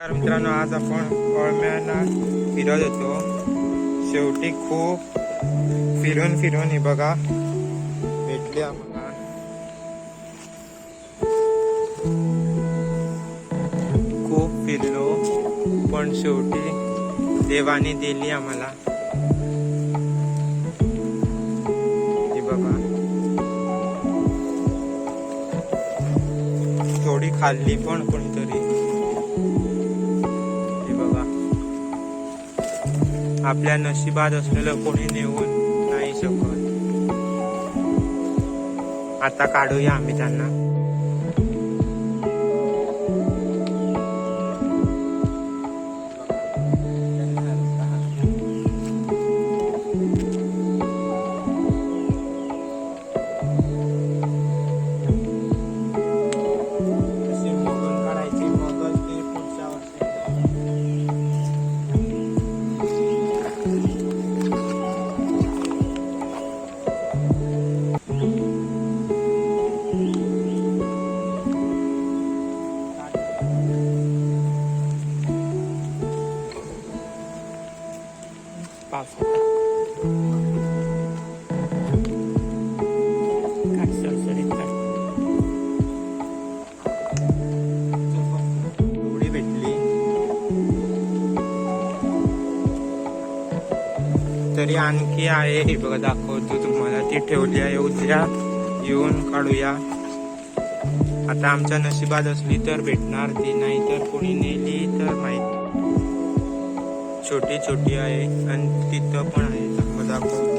तर मित्रांनो, आज आपण कळम्याला फिरत होतो. शेवटी खूप फिरून हे बघा भेटले आम्हाला. खूप फिरलो पण शेवटी देवाने दिली आम्हाला. हे बघा, थोडी खाल्ली पण कोणीतरी. आपल्या नशिबात असलेलं कोणी नेऊन नाही शकत. आता काढूया आम्ही त्यांना. एवढी भेटली तरी आणखी आहे. हे बघा, दाखवतो तुम्हाला. ती ठेवली आहे. उद्या येऊन काढूया. आता आमच्या नशिबात असली तर भेटणार ती, नाही तर कोणी नेली तर माहिती. छोटी छोटी आहे आणि तिथं पण आहे. दाखवतो.